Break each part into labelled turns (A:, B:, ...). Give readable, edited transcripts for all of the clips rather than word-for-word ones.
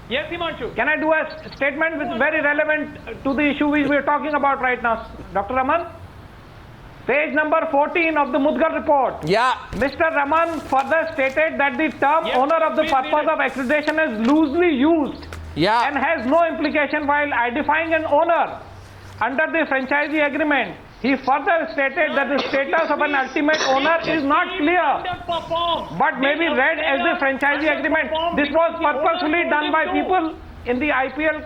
A: Yes, Himanshu.
B: Can I do a statement which is very relevant to the issue we are talking about right now, Dr. Raman? Page number 14 of the Mudgal report.
C: Yeah.
B: Mr. Raman further stated that the term
A: Yes,
B: owner of the
A: please
B: purpose
A: read it.
B: of accreditation is loosely used
C: Yeah.
B: and has no implication while identifying an owner under the franchisee agreement. He further stated that the status of an ultimate owner is not clear, but may be read as the franchisee agreement. This was purposefully done by people in the IPL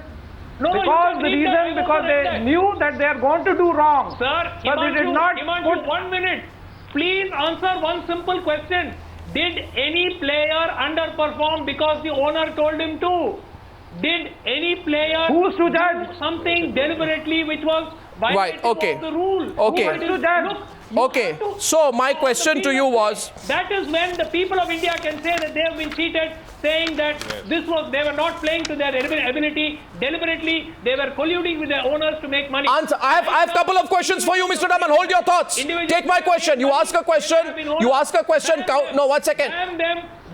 B: because they knew that they are going to do wrong.
A: Sir,
B: So they did not
A: Himanshu, 1 minute. Please answer one simple question. Did any player underperform because the owner told him to? Did any player
B: Who's to judge?
A: do something deliberately which was violating
C: okay.
A: of the rule?
C: Okay.
A: Who is
B: to judge?
A: Look, you
C: Okay.
A: have to-
C: So my question to you was,
A: that is when the people of India can say that they have been cheated, saying that they were not playing to their ability, deliberately they were colluding with their owners to make money.
C: answer. I have couple of questions for you, Mr. Raman. Hold your thoughts. Take my question. You ask a question. You ask a question. Count. No, 1 second.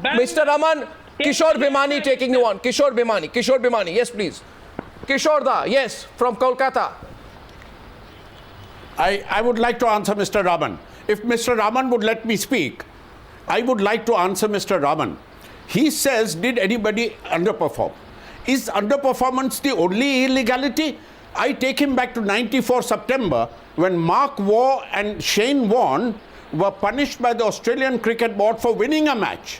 C: Mr. Raman, Kishore Bhimani taking you on. Kishore Bhimani. Yes, please. Kishore Da, yes, from Kolkata.
D: I would like to answer Mr. Raman. If Mr. Raman would let me speak, I would like to answer Mr. Raman. He says, did anybody underperform? Is underperformance the only illegality? I take him back to 94 September when Mark Waugh and Shane Warne were punished by the Australian Cricket Board for winning a match.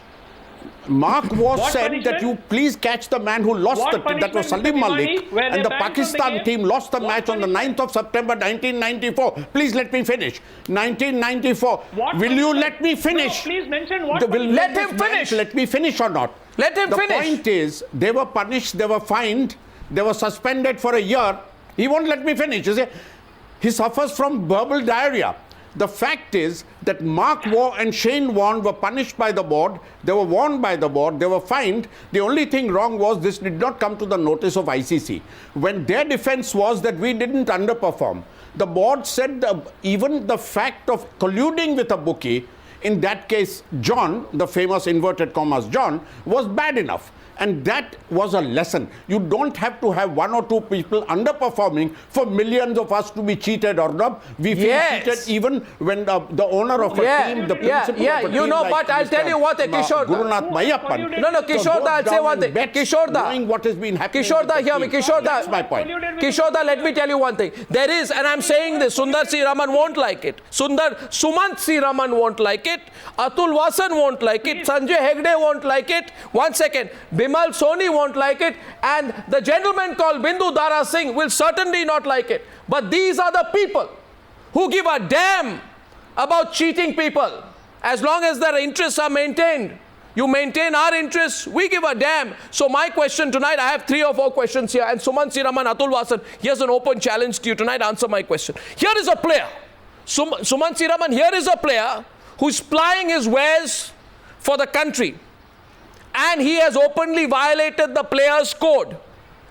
D: Mark Waugh
A: What
D: said
A: punishment?
D: that you please catch the man who lost
A: What
D: that was
A: punishment,
D: Salim
A: Mr.
D: Malik,
A: Bhimani, where
D: and
A: they
D: the
A: banned from the
D: Pakistan
A: game?
D: team lost the
A: What
D: match on the
A: punishment?
D: 9th of September 1994. Please let me finish. 1994.
A: What
D: Will you
A: punishment?
D: let me finish?
A: No, please mention what
D: Will
A: punishment.
C: Let
D: this
C: him
D: man
C: finish.
D: Let me finish or not?
C: Let him
D: the
C: finish.
D: point is, they were punished, they were fined, they were suspended for a year. He won't let me finish. You see, he suffers from verbal diarrhea. The fact is that Mark Waugh and Shane Warne were punished by the board. They were warned by the board. They were fined. The only thing wrong was this did not come to the notice of ICC. When their defense was that we didn't underperform, the board said even the fact of colluding with a bookie, in that case, John, the famous inverted commas John, was bad enough. And that was a lesson. You don't have to have one or two people underperforming for millions of us to be cheated or not. We feel
C: Yes.
D: cheated even when the owner of a team, the principal of a
C: You
D: team
C: know,
D: like
C: but I'll tell you what, Kishore Da.
D: Gurunath Meiyappan.
C: No, Kishore Da, I'll say one thing. Kishore Da.
D: Knowing what has been happening.
C: Kishore Da,
D: with the
C: hear me.
D: team.
C: Kishore Da.
D: That's my point.
C: Kishore Da, let me tell you one thing. There is, and I'm saying this, Sundar C. Raman won't like it. Sumant C. Raman won't like it. Atul Vasan won't like it. Sanjay Hegde won't like it. 1 second. Bimal Soni won't like it. And the gentleman called Bindu Dara Singh will certainly not like it. But these are the people who give a damn about cheating people. As long as their interests are maintained. You maintain our interests, we give a damn. So my question tonight, I have 3 or 4 questions here. And Sumant C. Raman, Atul Vasan, here's an open challenge to you tonight. Answer my question. Here is a player. Sumant C. Raman, here is a player who's plying his wares for the country. And he has openly violated the players' code.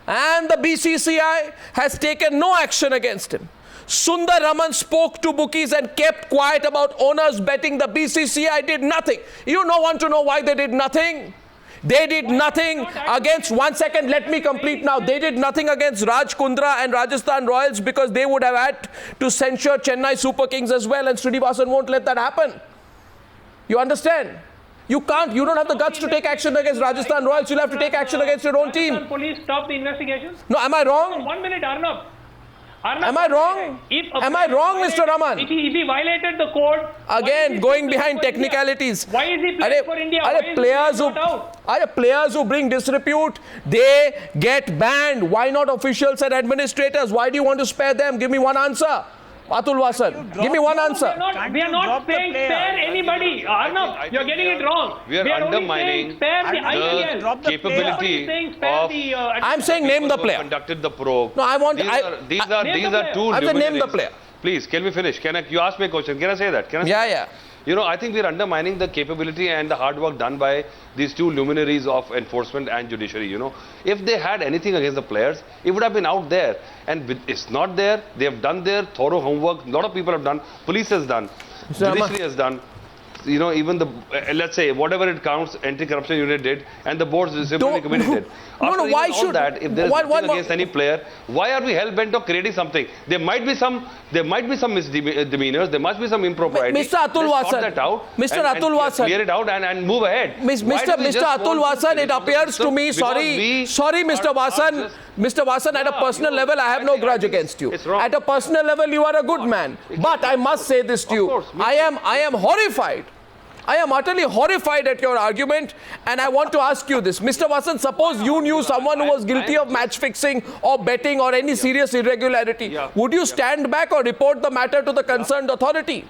C: And the BCCI has taken no action against him. Sunder Raman spoke to bookies and kept quiet about owners betting. The BCCI did nothing. You don't want to know why they did nothing? They did nothing against, 1 second, let me complete now. They did nothing against Raj Kundra and Rajasthan Royals because they would have had to censure Chennai Super Kings as well, and Srinivasan won't let that happen. You understand? You don't have the guts to take action against Rajasthan Royals. You'll have to take action against your own team.
A: Rajasthan police stop the investigation?
C: No, am I wrong?
A: 1 minute, Arnab.
C: Am I wrong? Am I wrong, Mr. Raman?
A: If he violated the code,
C: Again, going behind technicalities.
A: Why is he playing for India? Why is he not out?
C: Players who bring disrepute, they get banned. Why not officials and administrators? Why do you want to spare them? Give me one answer. Atul Vasan, give me one answer.
A: We are not saying spare anybody. Arnab, you're getting it wrong.
E: We are undermining
A: spare the IPL.
E: the capability of
C: I'm saying name the player.
E: Conducted the probe.
C: No, I want.
E: These are two.
C: I'm saying name the
E: luminaries.
C: player.
E: Please, can we finish? You asked me a question. Can I say that? Can I say
C: Yeah.
E: You know, I think we're undermining the capability and the hard work done by these two luminaries of enforcement and judiciary, you know. If they had anything against the players, it would have been out there. And it's not there. They have done their thorough homework. A lot of people have done. Police has done. Judiciary has done. you know, even the, let's say, whatever it counts, anti-corruption unit did, and the board's disciplinary committee did.
C: No, why
E: all
C: should
E: that? If there is nothing against any player, why are we hell-bent of creating something? There might be some misdemeanors, there must be some impropriety.
C: Mr. Atul
E: Let's sort
C: Vasan,
E: that out
C: Mr. Atul Vasan,
E: clear it out and move ahead.
C: Mr. Atul Vasan, it appears to me, sorry, Mr. Vasan, at a personal level, I have no grudge against you. At a personal level, you are a good man. But I must say this to you, I am horrified. I am utterly horrified at your argument, and I want to ask you this. Mr. Vasan, suppose you knew someone who was guilty of match fixing or betting or any serious irregularity. Would you stand back or report the matter to the concerned authority?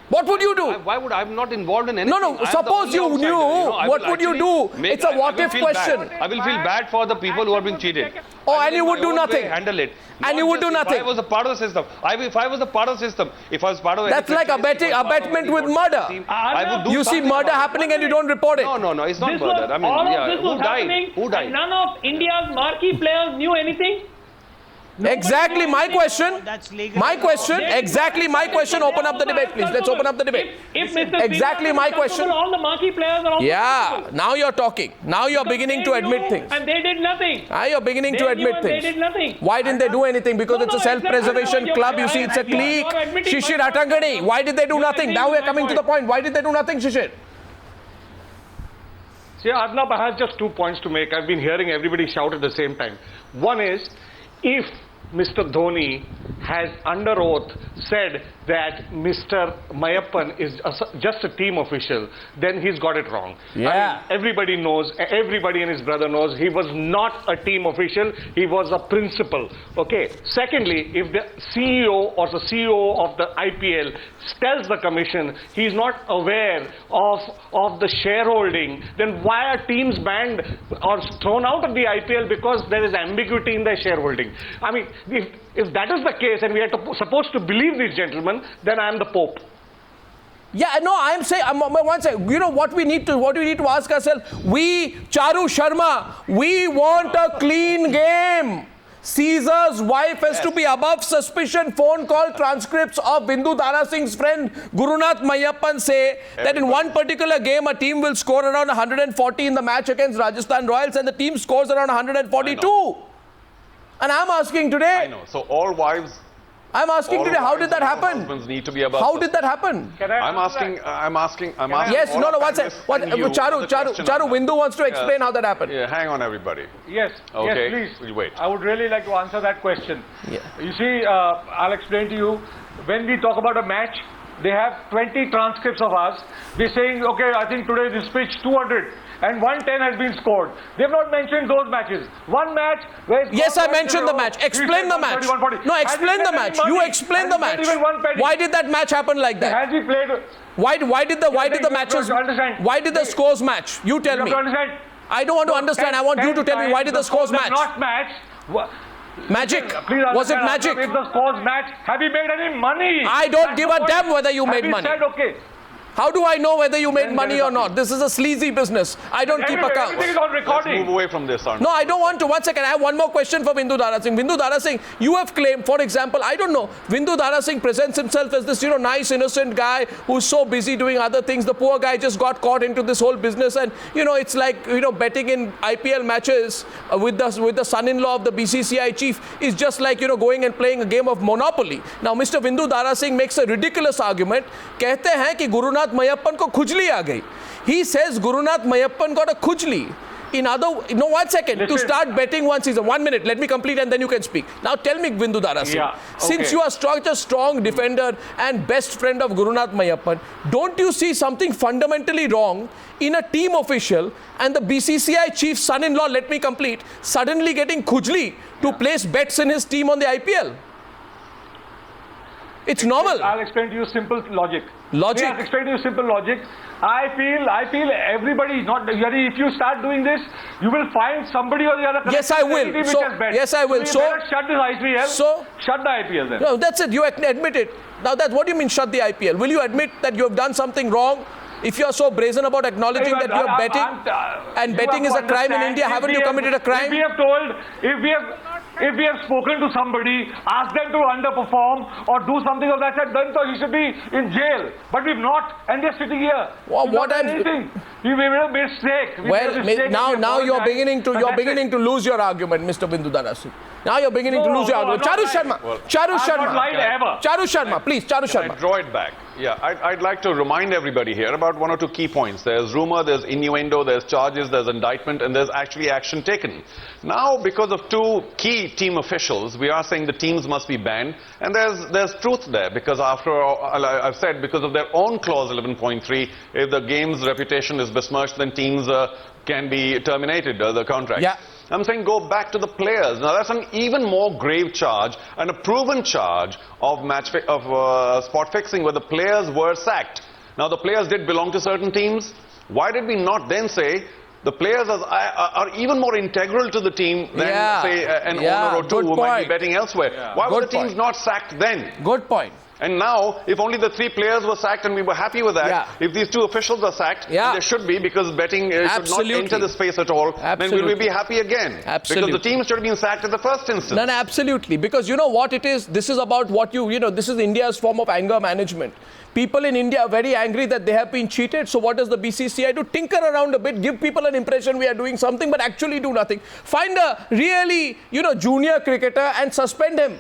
C: What would you do?
E: Why would I'm not involved in anything?
C: No. Suppose you knew, what would you do? It's a what-if question.
E: I will feel bad for the people who are being cheated.
C: Oh, and you would do nothing.
E: Handle it.
C: And you would do nothing.
E: If I was a part of the system, if I was a part of the system, if I was part of
C: that's like abetment with murder.
E: I would do
C: you see murder happening and you don't report it.
E: No, it's not murder. I mean, who died? Who died?
A: None of India's marquee players knew anything.
C: Exactly my question. Exactly my question. Open up the debate, please. Let's open up the debate. Exactly my question.
A: All the marquee players are
C: yeah, now you're talking. Now you're beginning to admit things.
A: And they did nothing.
C: Now you're beginning to admit things.
A: They did nothing.
C: Why didn't they do anything? Because it's a self-preservation club. You see, it's a clique. Shishir Atangani. Why did they do nothing? Now we're coming to the point. Why did they do nothing, Shishir?
B: See, Arnab, I have just 2 points to make. I've been hearing everybody shout at the same time. One is, if Mr. Dhoni has under oath said that Mr. Meiyappan is just a team official, then he's got it wrong.
C: Yeah.
B: I mean, everybody knows, everybody and his brother knows, he was not a team official, he was a principal. Okay. Secondly, if the CEO or the CEO of the IPL tells the commission he's not aware of the shareholding, then why are teams banned or thrown out of the IPL because there is ambiguity in their shareholding? I mean, if that is the case and we are supposed to believe these gentlemen, then I am the Pope.
C: Yeah, no, I'm saying, one second, you know what we need to ask ourselves? We, Charu Sharma, we want a clean game. Caesar's wife has to be above suspicion. Phone call transcripts of Bindu Dara Singh's friend Gurunath Meiyappan say that in one particular game a team will score around 140 in the match against Rajasthan Royals and the team scores around 142. And I'm asking today.
F: I know. So all wives.
C: I'm asking today, how did that happen?
F: Husbands need to be above.
C: How did that happen?
F: I'm asking.
C: Yes, no, one second. Charu, Bindu wants to explain how that happened.
F: Yeah, hang on, everybody.
B: Yes,
F: okay.
B: Yes, please.
F: We'll wait.
B: I would really like to answer that question.
C: Yeah.
B: You see, I'll explain to you. When we talk about a match, they have 20 transcripts of us. They're saying, okay, I think today this pitch 200 and 110 has been scored. They've not mentioned those matches. One match where...
C: Yes, I mentioned the match. Explain the match. No, explain the match. You explain the match. Why did that match happen like that?
B: Has he played...
C: Why did the matches... Why did the scores match? You tell me. I don't want to understand. I want you to tell me why did the scores match?
B: Not match.
C: Magic. Was it magic?
B: If the scores match, have you made any money?
C: I don't give a damn whether you made money.
B: Said, okay.
C: How do I know whether you made money or not? This is a sleazy business. I don't keep accounts.
B: Everything is on recording.
F: Let's move away from this, Arnab.
C: No, I don't want to. 1 second. I have one more question for Bindu Dara Singh. Bindu Dara Singh, you have claimed, for example, I don't know, Bindu Dara Singh presents himself as this, nice, innocent guy who's so busy doing other things. The poor guy just got caught into this whole business and, it's like, betting in IPL matches with the son-in-law of the BCCI chief is just like, going and playing a game of Monopoly. Now, Mr. Bindu Dara Singh makes a ridiculous argument. कहते हैं कि गुरुनाथ मय्यप्पन को खुजली आ गई. He says Gurunath Meiyappan got a khujli. No, 1 second. Listen. To start betting one season. 1 minute. Let me complete and then you can speak. Now tell me, Bindu Dara Singh.
B: Yeah, okay.
C: Since you are such a strong defender and best friend of Gurunath Meiyappan, don't you see something fundamentally wrong in a team official and the BCCI chief's son-in-law, let me complete, suddenly getting khujli to place bets in his team on the IPL? It's normal.
B: I'll explain to you simple logic.
C: Logic?
B: I'll explain to you simple logic. I feel everybody is not... If you start doing this, you will find somebody or the other...
C: Yes, I will. Yes, I will.
B: So shut the IPL.
C: So?
B: Shut the IPL then.
C: No, that's it. You admit it. Now, what do you mean shut the IPL? Will you admit that you have done something wrong If you are so brazen about acknowledging that you are betting and betting is a crime in India, haven't you committed a crime?
B: If we have spoken to somebody, asked them to underperform or do something of that sort, then so he should be in jail. But we've not, and we're sitting here.
C: Well, what I'm
B: anything. We made a mistake.
C: Now you're beginning to lose your argument, Mr. Bindu Dhanasri. Now you're beginning to lose your argument. Charu Sharma, please, Charu Sharma.
F: I draw it back. Yeah, I'd like to remind everybody here about one or two key points. There's rumor, there's innuendo, there's charges, there's indictment, and there's actually action taken. Now, because of two key team officials, we are saying the teams must be banned, and there's truth there, because after all, I've said, because of their own clause 11.3, if the game's reputation is besmirched, then teams can be terminated, the contract.
C: Yeah.
F: I'm saying go back to the players. Now that's an even more grave charge and a proven charge of spot fixing, where the players were sacked. Now the players did belong to certain teams. Why did we not then say the players are even more integral to the team than say an owner or two who might be betting elsewhere? Why were the teams not sacked then?
C: Good point.
F: And now, if only the 3 players were sacked and we were happy with that, if these 2 officials are sacked, and they should be, because betting should not enter the space at all, then we will be happy again. Because the team should have been sacked in the first instance.
C: No, absolutely. Because you know what it is? This is about what this is India's form of anger management. People in India are very angry that they have been cheated. So what does the BCCI do? Tinker around a bit, give people an impression we are doing something, but actually do nothing. Find a really, junior cricketer and suspend him.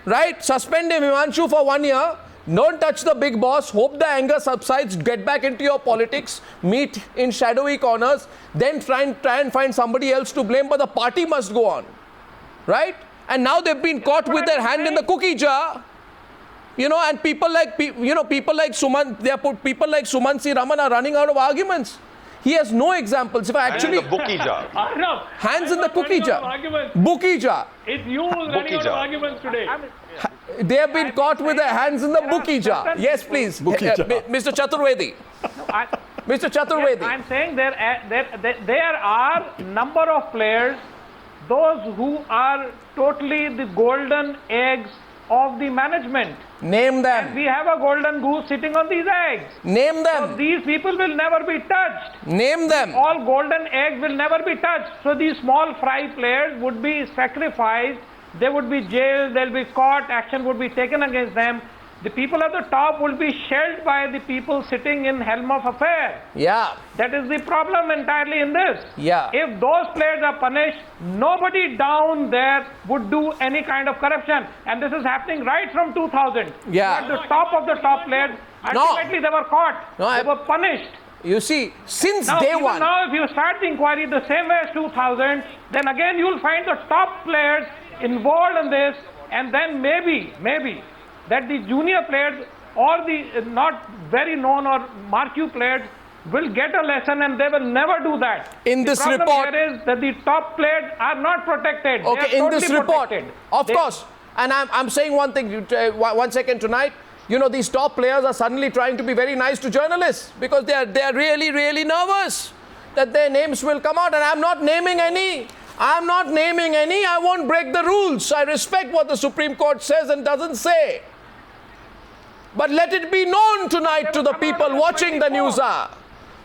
C: Right? Suspend him, Himanshu, for 1 year. Don't touch the big boss. Hope the anger subsides. Get back into your politics. Meet in shadowy corners. Then try and find somebody else to blame. But the party must go on. Right? And now they've been caught with their hand in the cookie jar. And people like Suman C. Raman are running out of arguments. He has no examples. If I actually...
F: And the bookie jar.
C: Hands in the cookie jar. Bookie jar.
A: It's you who's running out of arguments today.
C: They have been caught with their hands in the bookie jar. Yes, please. Mr. Chaturvedi. Mr. Chaturvedi.
B: I'm saying there are number of players, those who are totally the golden eggs of the management.
C: Name them.
B: And we have a golden goose sitting on these eggs.
C: Name them.
B: So these people will never be touched.
C: Name them.
B: All golden eggs will never be touched. So these small fry players would be sacrificed. They would be jailed. They'll be caught. Action would be taken against them. The people at the top will be shelled by the people sitting in helm of affair.
C: Yeah.
B: That is the problem entirely in this.
C: Yeah.
B: If those players are punished, nobody down there would do any kind of corruption. And this is happening right from 2000.
C: Yeah.
B: At the top of the top players, ultimately they were caught. They were punished.
C: You see, since day one.
B: Now, if you start the inquiry the same way as 2000, then again you will find the top players involved in this, and then maybe that the junior players or the not very known or marquee players will get a lesson, and they will never do that.
C: In this report,
B: the problem here is that the top players are not protected.
C: Okay, in this report, of course. And I'm saying one thing, 1 second tonight. These top players are suddenly trying to be very nice to journalists because they are really, really nervous that their names will come out. And I'm not naming any. I won't break the rules. I respect what the Supreme Court says and doesn't say. But let it be known tonight to the people watching the Newshour.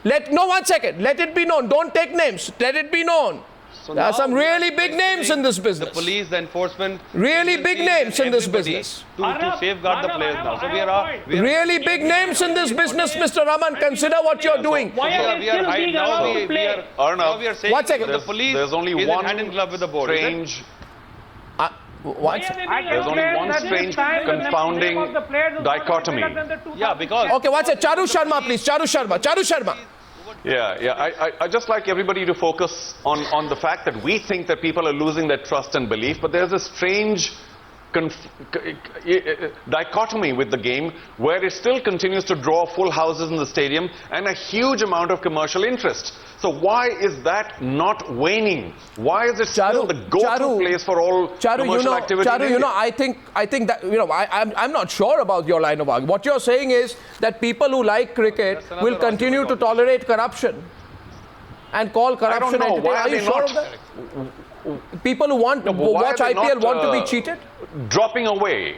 C: 1 second. Let it be known. Don't take names. Let it be known.
E: So
C: there are some really big names in this business.
E: The police, the enforcement.
C: Really big names in this business.
E: To safeguard the players now. So we are
C: really big names in this business, Mr. Raman. Consider what you're doing.
A: Why are they still being allowed to play?
E: Now we are saying
C: 1 second.
E: the police
F: there's only
E: is
F: one
E: hand in glove with the board.
F: strange...
B: There's
F: only one strange confounding dichotomy.
E: Yeah, because...
C: Okay, what's it? Charu Sharma, please. Charu Sharma.
F: Yeah. I just like everybody to focus on the fact that we think that people are losing their trust and belief, but there's a strange dichotomy with the game where it still continues to draw full houses in the stadium and a huge amount of commercial interest. So why is that not waning? Why is it still the go-to place for all commercial activity?
C: Charu, I think that, I'm not sure about your line of argument. What you're saying is that people who like cricket will continue to tolerate corruption and call corruption entertainment.
F: Why
C: are you sure of that? People who watch IPL want to be cheated?
F: Dropping away.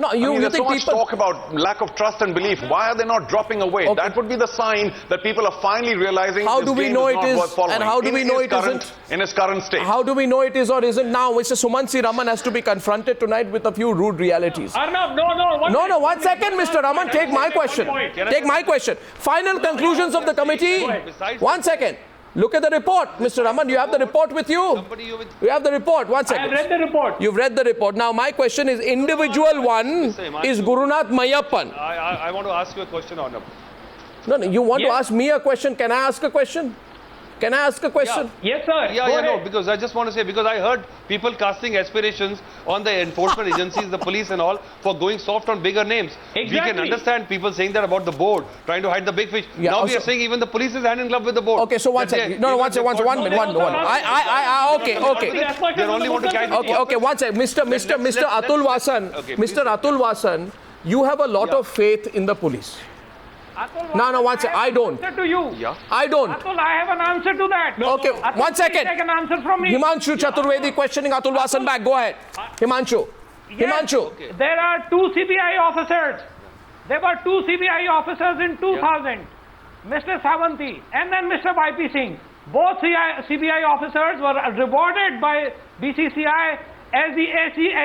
C: No, you
F: there's
C: think
F: so much
C: people...
F: talk about lack of trust and belief. Why are they not dropping away?
C: Okay.
F: That would be the sign that people are finally realizing
C: How
F: this
C: do we
F: game
C: know
F: is
C: it
F: not
C: is,
F: worth following
C: and how do we know it isn't?
F: In its current state.
C: How do we know it is or isn't now? Mr. Sumant Raman has to be confronted tonight with a few rude realities.
A: Arnab, no.
C: One second, Mr. Raman. Take my question. Take my question. Final conclusions of the committee. 1 second. Look at the report. Mr. Raman, you have the report with you? You have the report. 1
A: I
C: second.
A: have read the report.
C: You've read the report. Now, my question is, individual one is Gurunath Meiyappan.
E: I want to ask you a question, Arnab.
C: No, you want to
A: Yes.
C: ask me a question? Can I ask a question? Can I ask a question?
A: Yes, sir.
E: Yeah,
A: Go
E: no,
A: ahead.
E: because I just want to say, because I heard people casting aspirations on the enforcement agencies, the police and all, for going soft on bigger names. We can
A: Exactly.
E: understand people saying that about the board, trying to hide the big fish.
C: Yeah,
E: Now we
C: also-
E: are saying even the police is hand in glove with the board.
C: Okay, so one
E: That they-
C: second. No, one second. One minute. One. Okay.
E: They only want to carry.
C: Okay, one second. Mr. Atul Vasan.
E: Okay,
C: Mr. Atul Vasan, you have a lot of faith in the police.
B: Atul,
C: No, one second. I don't.
B: Answer to you.
E: Yeah.
C: I don't.
B: Atul, I have an answer to that.
C: Okay,
B: Atul,
C: 1 second.
B: Take an answer from me.
C: Himanshu Chaturvedi questioning Atul Vasan back. Go ahead. Himanshu.
B: Yes,
C: Himanshu.
B: There are 2 CBI officers. There were 2 CBI officers in 2000. Mr. Savanti and then Mr. YP Singh. Both CBI officers were rewarded by BCCI as the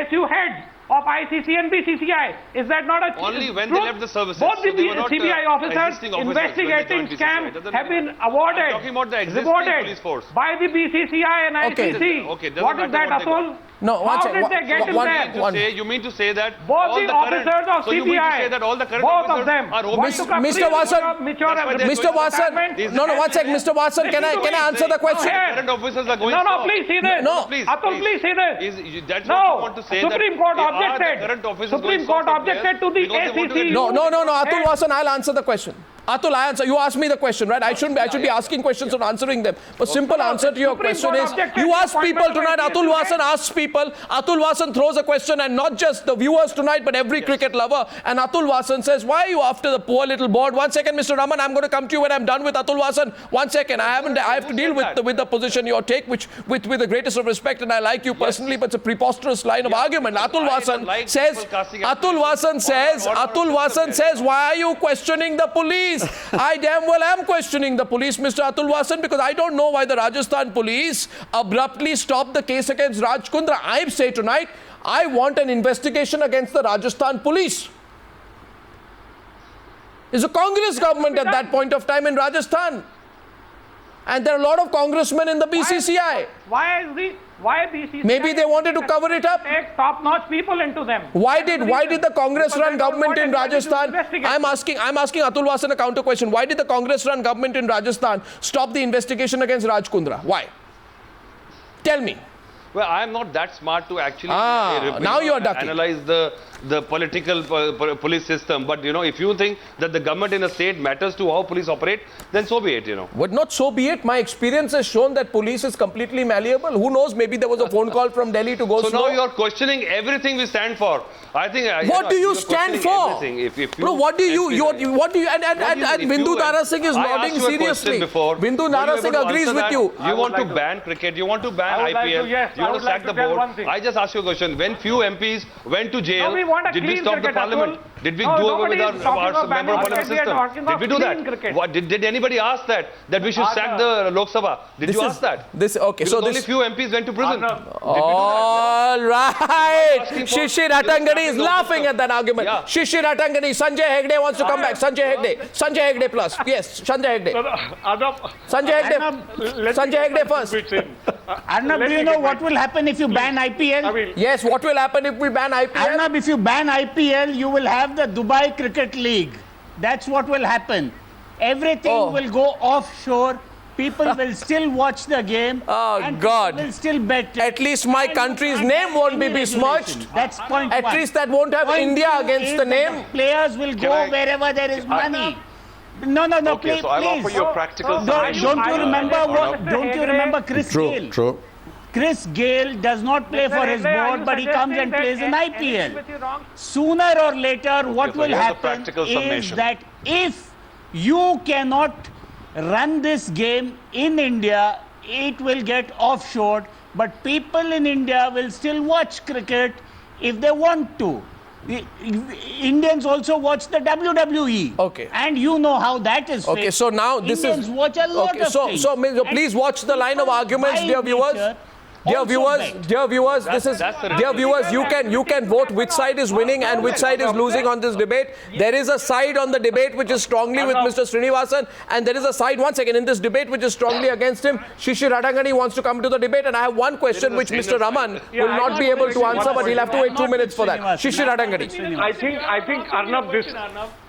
B: SU heads of ICC and BCCI. Is that not a
E: Only when
B: truth?
E: they left the services.
B: Both
E: So
B: the
E: they were not,
B: CBI officers
E: existing officers when they
B: investigating
E: joined BCCI.
B: scams
E: Doesn't
B: have
E: matter.
B: been awarded,
E: I'm talking about the existing
B: rewarded
E: police force.
B: by the BCCI and
C: Okay.
B: ICC.
E: Okay, doesn't
B: What is
E: matter
B: that,
E: what they
B: Atul?
C: No, one
B: How
C: second.
B: did they get in there?
E: You mean to say that
B: Both
E: all
B: the
E: current-
B: officers of
E: so you mean to
B: CBI,
E: say that all the current
B: both
E: officers
B: of them,
E: are
B: want
E: hoping-
B: to come
C: Mr.
B: free
C: Vasan,
B: of mature
E: That's why they're
C: Mr. Vasan,
B: retirement.
C: one second. Mr. Vasan, can I answer the question?
B: Here.
E: current officers are going
B: No,
E: soft.
B: please see this.
C: No.
E: Please,
B: Atul, please see this.
E: That's what you want to say.
B: Supreme Court
E: are the
B: objected.
E: current officers
B: Supreme
E: going
B: Court
E: soft on
B: objected
E: players
B: to the
E: because they want to
B: ACC.
E: get-
C: No. Atul Vasan, I'll answer the question. Atul, I answer. You asked me the question, right? I should be asking questions and answering them. But simple answer to your
B: Supreme
C: question
B: Court
C: is,
B: objected
C: you
B: to
C: ask people
B: appointment
C: tonight,
B: of
C: Atul
B: IPL
C: Vasan asks people, Atul Vasan throws a question and not just the viewers tonight, but every cricket lover. And Atul Vasan says, why are you after the poor little board? 1 second, Mr. Raman, I'm going to come to you when I'm done with Atul Vasan. 1 second, I have to deal with the position you take, which with the greatest of respect, and I like you personally, but it's a preposterous line of argument. Atul Vasan says, why are you questioning the police? I damn well am questioning the police, Mr. Atul Vasan, because I don't know why the Rajasthan police abruptly stopped the case against Raj Kundra. I say tonight, I want an investigation against the Rajasthan police. It's a Congress government at that point of time in Rajasthan. And there are a lot of congressmen in the BCCI.
B: Why BCCI?
C: Maybe they wanted to cover it up.
B: Take top-notch people into them.
C: Why did the Congress-run government in Rajasthan?
B: Investigate.
C: I'm asking Atul Vasan a counter question. Why did the Congress-run government in Rajasthan stop the investigation against Raj Kundra? Why? Tell me.
E: Well, I'm not that smart to actually
C: now you're ducking.
E: analyze the political police system. But, if you think that the government in a state matters to how police operate, then so be it,
C: But not so be it. My experience has shown that police is completely malleable. Who knows? Maybe there was a phone call from Delhi to go
E: So
C: slow.
E: now you're questioning everything we stand for. I think.
C: What do you stand for? Bro, what do you, and Bindu Nara Singh is nodding seriously. Bindu Nara Singh agrees with you.
E: You want to ban cricket, you want to ban IPL, you want to sack the board. I just ask you a question. When few MPs went to jail, did we stop the parliament? Did we do away with our member of parliament system? Did we do that? Did anybody ask that we should sack the Lok Sabha? Did you ask that?
C: Okay, so
E: only few MPs went to prison.
C: All right. Shishir Atangani is laughing at that argument.
E: Yeah.
C: Shishir Atangani, Sanjay Hegde wants to come back. Sanjay Hegde plus. Yes, Sanjay Hegde. Sanjay Hegde first.
G: Arnab, do you know what will happen if you ban IPL?
C: Yes, what will happen if we ban IPL?
G: Arnab, if you ban IPL, you will have the Dubai Cricket League. That's what will happen. Everything will go offshore. People will still watch the game.
C: Oh,
G: and
C: God.
G: will still bet.
C: At least my country's name won't be besmirched.
G: That's point
C: At
G: one.
C: least that won't have
G: Point
C: India
G: two
C: against
G: is
C: the
G: that
C: name.
G: Players will go wherever there is money. No,
F: Okay,
G: please.
F: so I'll offer you a practical summation.
G: Don't you remember Chris Gale?
D: True.
G: Chris Gale does not play for his board, but he comes and plays in IPL. Sooner or later, what
F: so
G: will
F: here's the
G: happen
F: practical
G: is
F: summation.
G: that if you cannot run this game in India, it will get offshored, but people in India will still watch cricket if they want to. Indians also watch the WWE.
C: Okay.
G: And you know how that is.
C: Okay, so now this
G: Indians
C: is...
G: watch a lot of things.
C: So please watch the line of arguments, dear viewers. Dear viewers, this is, dear viewers, you can vote which side is winning and which side is losing on this debate. There is a side on the debate which is strongly with Mr. Srinivasan, and there is a side, one second, in this debate which is strongly against him. Shishir Adangani wants to come to the debate, and I have one question which Mr. Raman will not be able to answer, but he'll have to wait 2 minutes for that. Shishir Adangani.
B: I think Arnab,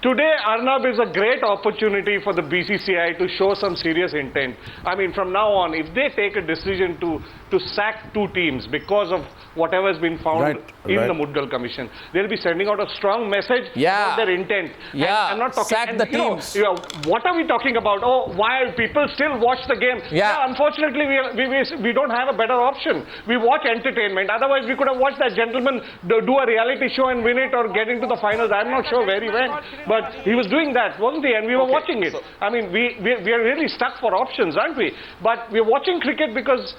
B: today Arnab is a great opportunity for the BCCI to show some serious intent. I mean, from now on, if they take a decision to sack 2 teams because of whatever has been found in the Mudgal Commission, they'll be sending out a strong message about their intent.
C: Yeah,
B: I'm not talking,
C: sack the teams.
B: What are we talking about? Oh, why people still watch the game?
C: Yeah.
B: Unfortunately, we don't have a better option. We watch entertainment. Otherwise, we could have watched that gentleman do a reality show and win it or get into the finals. I'm not sure where he went, but he was doing that, wasn't he? And we were watching it. I mean, we are really stuck for options, aren't we? But we're watching cricket because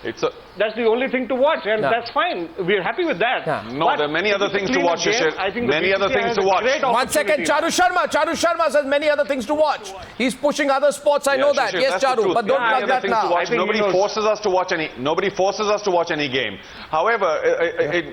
B: that's the only thing to watch, and that's fine. We're happy with that.
F: No, there are many other things to watch, Shishir.
B: I think
F: many other things to watch.
C: 1 second, Charu Sharma says many other things to watch. He's pushing other sports, I know that.
F: Shishir,
C: Yes, Charu, but don't plug that now.
F: Nobody forces us to watch any game. However,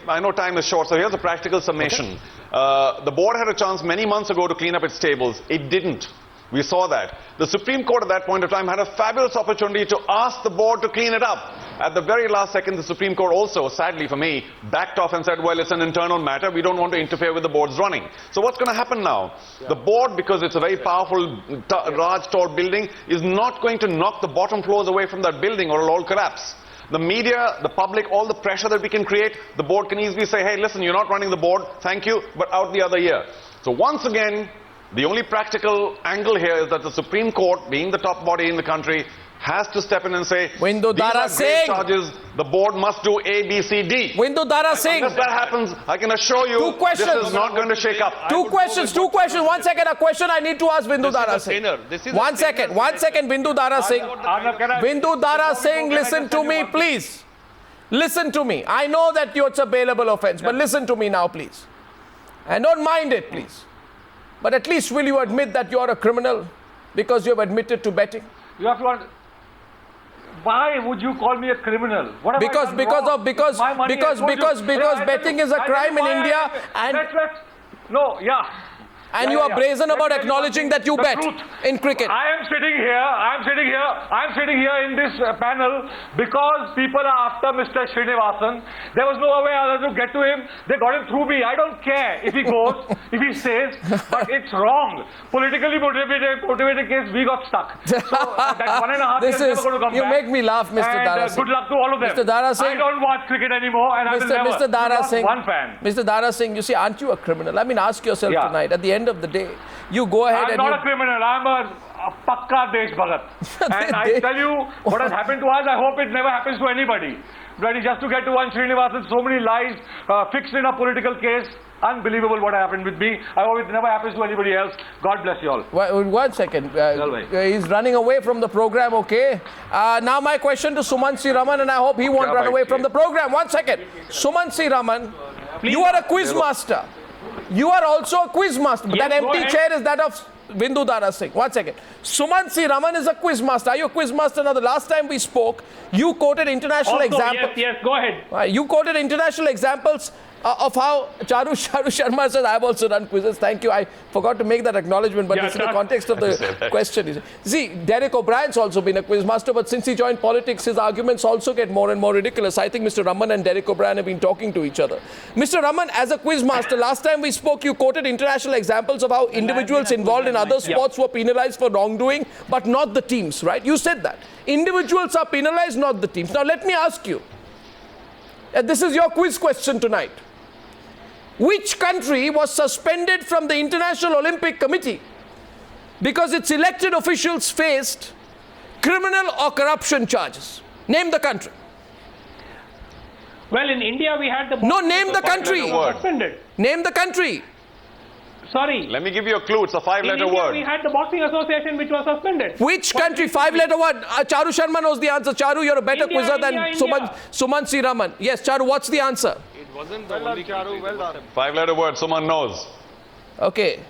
F: I know time is short, so here's a practical summation. The board had a chance many months ago to clean up its tables. It didn't. We saw that. The Supreme Court at that point of time had a fabulous opportunity to ask the board to clean it up. At the very last second, the Supreme Court also, sadly for me, backed off and said, well, it's an internal matter. We don't want to interfere with the board's running. So what's going to happen now? The board, because it's a very powerful, large, tall building, is not going to knock the bottom floors away from that building or it'll all collapse. The media, the public, all the pressure that we can create, the board can easily say, hey, listen, you're not running the board, thank you, but out the other year. So once again, the only practical angle here is that the Supreme Court, being the top body in the country, has to step in and say, these are grave charges, the board must do A, B, C, D.
C: Vindudara Singh.
F: Unless that happens, I can assure you, this is not going to shake up.
C: Two questions. 1 second, a question I need to ask Vindudara Singh. 1 second, Vindudara Singh. Vindudara Singh, listen to me, please. Listen to me. I know that it's a bailable offense, but listen to me now, please. And don't mind it, please. But at least will you admit that you are a criminal because you have admitted to betting?
B: You have to. Why would you call me a criminal? What
C: because betting is a crime in India, and and you are brazen about acknowledging that you bet in cricket.
B: I am sitting here in this panel because people are after Mr. Srinivasan. There was no way other to get to him. They got him through me. I don't care if he goes, if he stays, but it's wrong. Politically motivated case, we got stuck. So that 1.5 years never going to come back.
C: You make me laugh, Mr. Dara Singh.
B: Good luck to all of them.
C: Mr. Dara Singh,
B: I don't watch cricket anymore, and I will never.
C: Mr. Dara Singh,
B: one fan.
C: Mr. Dara Singh, you see, aren't you a criminal? I mean, ask yourself tonight. At the end of the day, you go ahead
B: I'm not a criminal. I'm a pakka Desh Bhagat. And I tell you, what has happened to us, I hope it never happens to anybody. Bloody just to get to one Srinivasan, so many lies fixed in a political case. Unbelievable what happened with me. I hope it never happens to anybody else. God bless you all.
C: 1 second. He's running away from the program, okay? Now my question to Sumant C. Raman, and I hope he won't run away from the program. 1 second. Sumant C. Raman, you are a quiz master. You are also a quiz master. But that empty chair is that of Vindudara Singh. 1 second. Sumant C. Raman is a quiz master. Are you a quiz master? Now, the last time we spoke, you quoted international examples.
A: Yes, go ahead.
C: You quoted international examples of how Charu Sharma says, I've also done quizzes. Thank you. I forgot to make that acknowledgement, but it's in the context of the question. See, Derek O'Brien's also been a quiz master, but since he joined politics, his arguments also get more and more ridiculous. I think Mr. Raman and Derek O'Brien have been talking to each other. Mr. Raman, as a quiz master, last time we spoke, you quoted international examples of how individuals involved in other sports were penalized for wrongdoing, but not the teams, right? You said that. Individuals are penalized, not the teams. Now, let me ask you, this is your quiz question tonight. Which country was suspended from the International Olympic Committee because its elected officials faced criminal or corruption charges? Name the country.
A: Well, in India we had the...
C: No, name the country.
A: Suspended.
C: Name the country.
A: Sorry.
F: Let me give you a clue. It's a 5-letter word.
A: We had the Boxing Association which was suspended.
C: Which country? 5-letter word. Charu Sharma knows the answer. Charu, you're a better quizzer than Sumant C. Raman. Yes, Charu, what's the answer?
E: Wasn't the only country.
F: Well done. 5-letter word, someone knows.
C: Okay.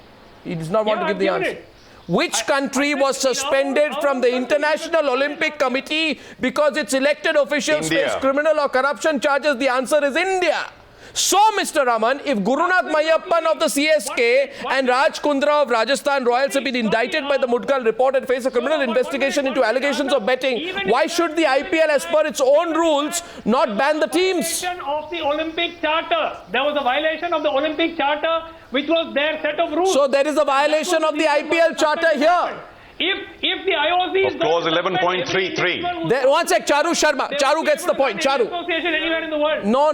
C: He does not want to give the answer.
A: It.
C: Which country was suspended from the International Olympic Committee because its elected officials
F: India.
C: face criminal or corruption charges? The answer is India. So, Mr. Raman, if Gurunath Meiyappan of the CSK and Kundra of Rajasthan Royals have been indicted by the Mudgal report and face a criminal investigation into allegations of betting, why should the IPL, as per its own rules, not ban the teams?
A: Of the Olympic Charter. There was a violation of the Olympic Charter, which was their set of rules.
C: So, there is a violation of the IPL Charter here.
A: If the IOC is
F: Of course, 11.33.
C: One sec, Charu Sharma. Charu gets the point. Charu.
A: Association anywhere in the world.
C: No.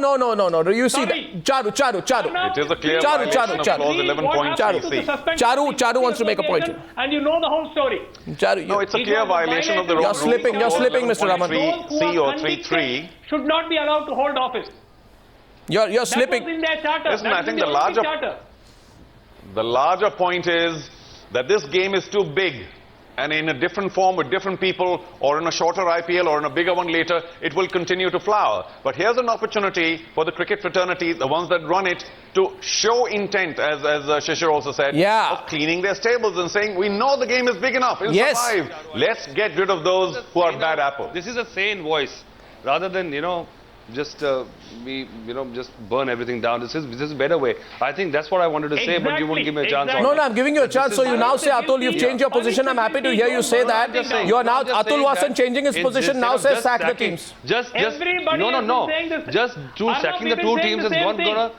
C: You see
A: Sorry.
C: that. Charu.
F: It is a clear
C: Charu,
F: violation of clause
A: What happens to
F: 11.33.
A: suspend
C: Charu wants to make a point here.
A: And you know the whole story.
C: Charu,
F: No, it's a clear violation of the
C: You're
F: rules.
C: slipping, Mr. Raman.
F: C or 3.3.
A: Should not be allowed to hold office.
C: You're
A: That was
C: slipping.
A: in their charter.
F: Listen,
A: That
F: I
A: was
F: think
A: in
F: the
A: Olympic
F: larger-
A: charter.
F: The larger point is that this game is too big, and in a different form with different people, or in a shorter IPL or in a bigger one later, it will continue to flower. But here's an opportunity for the cricket fraternity, the ones that run it, to show intent, as Shishir also said,
C: Yeah.
F: of cleaning their stables and saying, we know the game is big enough, it'll
C: Yes.
F: survive. Let's get rid of those who are bad apples.
E: This is a sane voice, rather than just just burn everything down. This is a better way. I think that's what I wanted to say, but you won't give me a chance.
A: Exactly.
E: on
C: No, I'm giving you a chance. So you now say, Atul, you've changed your position. I'm happy to hear you say that. You are now, Atul Vasan changing his position, now says sack the teams.
E: Everybody has been saying this.
C: Just
E: sacking the two teams is not gonna,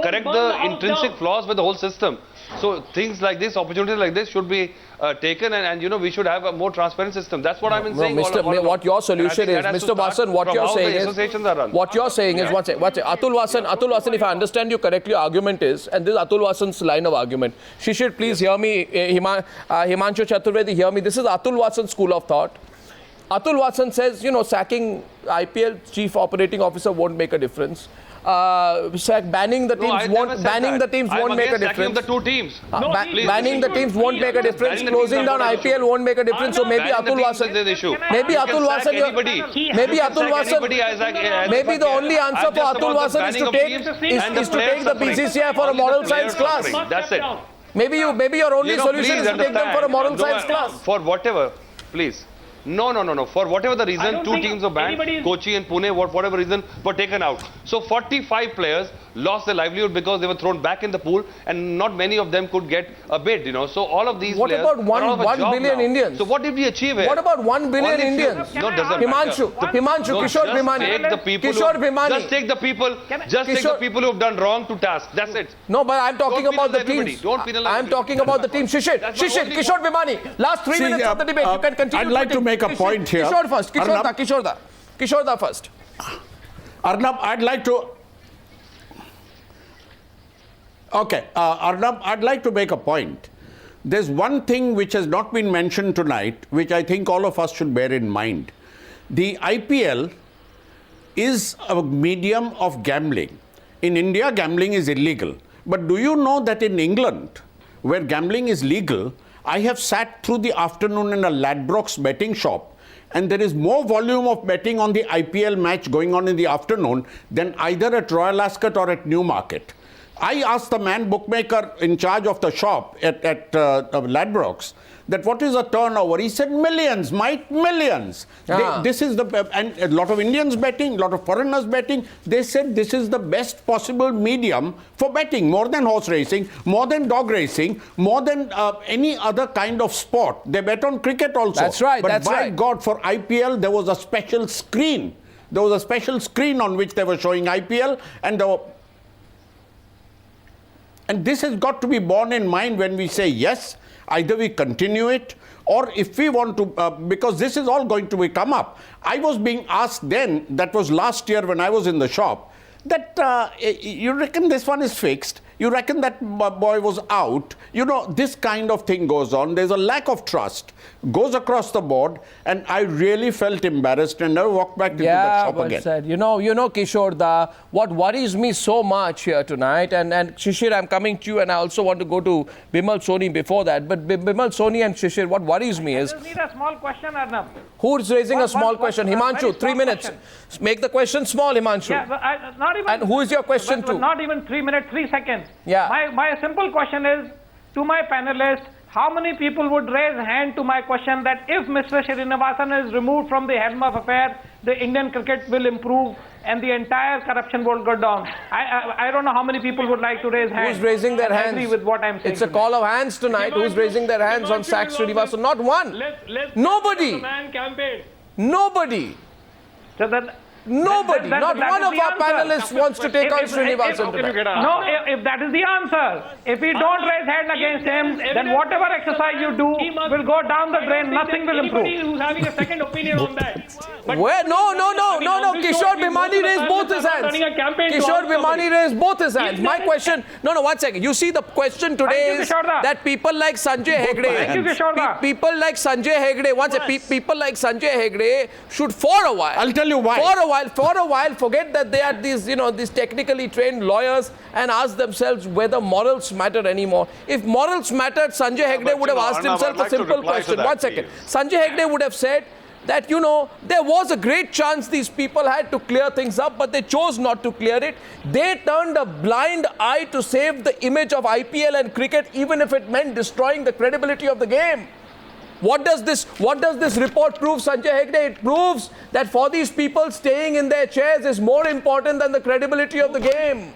E: correct the intrinsic flaws with the whole system. So things like this, opportunities like this should be taken, and we should have a more transparent system. That's what I've been saying.
C: What your solution is, Mr. Vasan, what you're saying is, Atul Vasan, if I understand you correctly, your argument is, and this is Atul Vasan's line of argument. Shishir, please hear me. Himanshu Chaturvedi, hear me. This is Atul Vasan's school of thought. Atul Vasan says, sacking IPL chief operating officer won't make a difference. Banning the teams won't make a difference.
E: The two teams.
C: Banning the teams won't make a difference. Closing down IPL won't make a difference. So maybe Atul Vasan, maybe the only answer for Atul Vasan is to take the BCCI for a moral science class.
E: That's it.
C: Maybe your only solution is to take them for a moral science class.
E: For whatever, please. No. For whatever the reason, two teams were banned. Kochi and Pune, whatever reason, were taken out. So 45 players lost their livelihood because they were thrown back in the pool, and not many of them could get a bid. So all of these.
C: What
E: players
C: about 1 billion Indians?
E: So what did we achieve here?
C: What about 1 billion Indians?
E: Himanshu,
C: Kishore Bhimani.
E: Just take the people. Who have done wrong to task. That's it.
C: No, but I'm talking about the teams.
E: Don't penalize.
C: I'm talking about the team. Shishir, Kishore Bhimani. Last 3 minutes of the debate. You can continue.
D: I'd like to make a point here.
C: Kishore first. Kishore first.
D: Arnab, I'd like to... Okay, Arnab, I'd like to make a point. There's one thing which has not been mentioned tonight, which I think all of us should bear in mind. The IPL is a medium of gambling. In India, gambling is illegal. But do you know that in England, where gambling is legal, I have sat through the afternoon in a Ladbrokes betting shop, and there is more volume of betting on the IPL match going on in the afternoon than either at Royal Ascot or at Newmarket. I asked the man bookmaker in charge of the shop at Ladbrokes that what is a turnover? He said millions, millions. This is and a lot of Indians betting, a lot of foreigners betting. They said this is the best possible medium for betting, more than horse racing, more than dog racing, more than any other kind of sport. They bet on cricket also.
C: That's right.
D: But by God, for IPL, there was a special screen. There was a special screen on which they were showing IPL, and this has got to be borne in mind when we say yes, either we continue it, or if we want to, because this is all going to come up. I was being asked then, that was last year when I was in the shop, that you reckon this one is fixed? You reckon that boy was out? You know, this kind of thing goes on. There's a lack of trust, goes across the board, and I really felt embarrassed and never walked back into that shop again.
C: Said. You know, Kishore, what worries me so much here tonight, and Shishir, I'm coming to you, and I also want to go to Bimal Soni before that, but Bimal Soni and Shishir, what worries me is...
B: I just need a small question, Arnab.
C: Who's raising a small question? Himanshu, 3 minutes.
B: Question.
C: Make the question small, Himanshu.
B: Yeah, but not even...
C: And who is your question to?
B: Not even 3 minutes, 3 seconds.
C: Yeah.
B: My simple question is, to my panelists, how many people would raise hand to my question that if Mr. Srinivasan is removed from the helm of affair, the Indian cricket will improve and the entire corruption will go down? I don't know how many people would like to raise hands.
C: Who's raising their hands?
B: I agree with what I'm saying.
C: It's a call of hands tonight. Who's raising their hands on sack Srinivasan? Not one. Nobody. Nobody.
B: So that,
C: Nobody, not one of our panelists wants to take on Srinivasan tonight.
B: No, if that is the answer. If we don't raise hand against him, then whatever exercise you do will go down the drain, nothing will improve.
A: Anybody who's having a second opinion on that.
C: Where? No. Kishore Bhimani raised both his hands. Kishore Bhimani raised both his hands. My question, no, 1 second. You see, the question today is that people like Sanjay Hegde, people like Sanjay Hegde, people like Sanjay Hegde should for a while.
D: I'll tell you why.
C: For a while, forget that they are these, these technically trained lawyers and ask themselves whether morals matter anymore. If morals mattered, Sanjay Hegde would have asked himself a simple question. 1 second. Sanjay Hegde would have said that, there was a great chance these people had to clear things up, but they chose not to clear it. They turned a blind eye to save the image of IPL and cricket, even if it meant destroying the credibility of the game. What does this report prove, Sanjay Hegde? It proves that for these people, staying in their chairs is more important than the credibility of the game.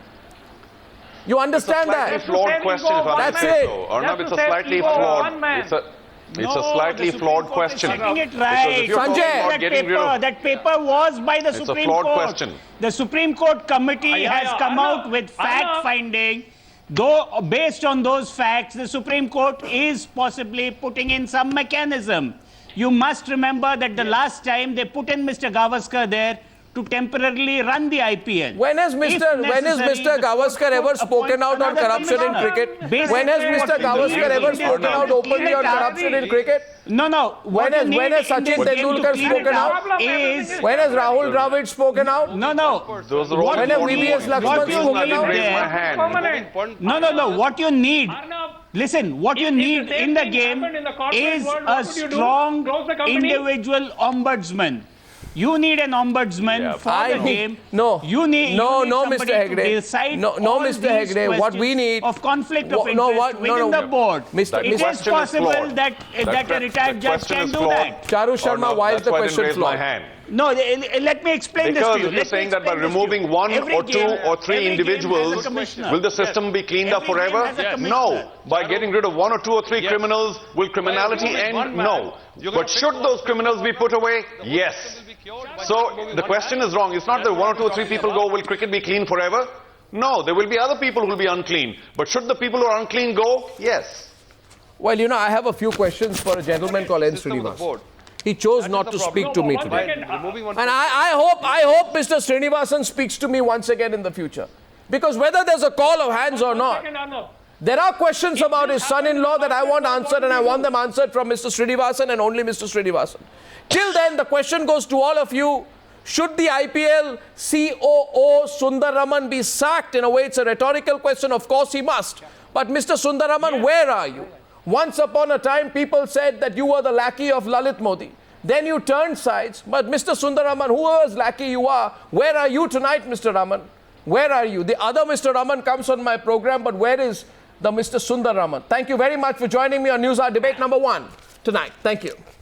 C: You understand that?
F: It's a slightly flawed question, if I may
C: That's
F: say
C: it.
F: so. Arnab, it's a slightly flawed... It's a slightly flawed question.
G: Getting it right.
C: Sanjay,
G: that paper was by the Supreme Court.
F: It's a flawed question.
G: The Supreme Court committee has come out with fact-finding. Though, based on those facts, the Supreme Court is possibly putting in some mechanism. You must remember that the last time they put in Mr. Gavaskar there to temporarily run the IPL.
C: When has Mr. Gavaskar ever spoken out on corruption in cricket? When has Mr. Gavaskar ever spoken out openly on corruption in cricket?
G: No.
C: When has Sachin Tendulkar spoken out? When has Rahul Dravid spoken out?
G: No.
C: When have VVS Lakshman spoken out?
G: No. What you need... Listen, what you need in the game is a strong individual ombudsman. You need an ombudsman for the game. You need
C: Mr. Hegde. No, Mr. Hegde. What we need
G: of conflict of interest within the board. It is possible that a retired judge can do that.
C: Charu Sharma, why is the question flawed?
G: No, let me explain this to you.
F: Because you're saying that by removing one or two or three individuals, will the system be cleaned up forever? No. By getting rid of one or two or three criminals, will criminality end? No. But should those criminals be put away? Yes. So the question is wrong. It's not that one or two or three people go, will cricket be clean forever? No, there will be other people who will be unclean. But should the people who are unclean go? Yes.
C: Well, I have a few questions for a gentleman called N Srinivasan. He chose not to speak to me today. And I hope Mr. Srinivasan speaks to me once again in the future. Because whether there's a call of hands or not, there are questions about his son-in-law that I want answered, and I want them answered from Mr. Srinivasan and only Mr. Srinivasan. Till then, the question goes to all of you. Should the IPL COO Sunder Raman be sacked? In a way, it's a rhetorical question. Of course, he must. But Mr. Sunder Raman, where are you? Once upon a time, people said that you were the lackey of Lalit Modi. Then you turned sides. But Mr. Sunder Raman, whoever's lackey you are, where are you tonight, Mr. Raman? Where are you? The other Mr. Raman comes on my program, but where is the Mr. Sunder Raman? Thank you very much for joining me on Newshour Debate number 1 tonight. Thank you.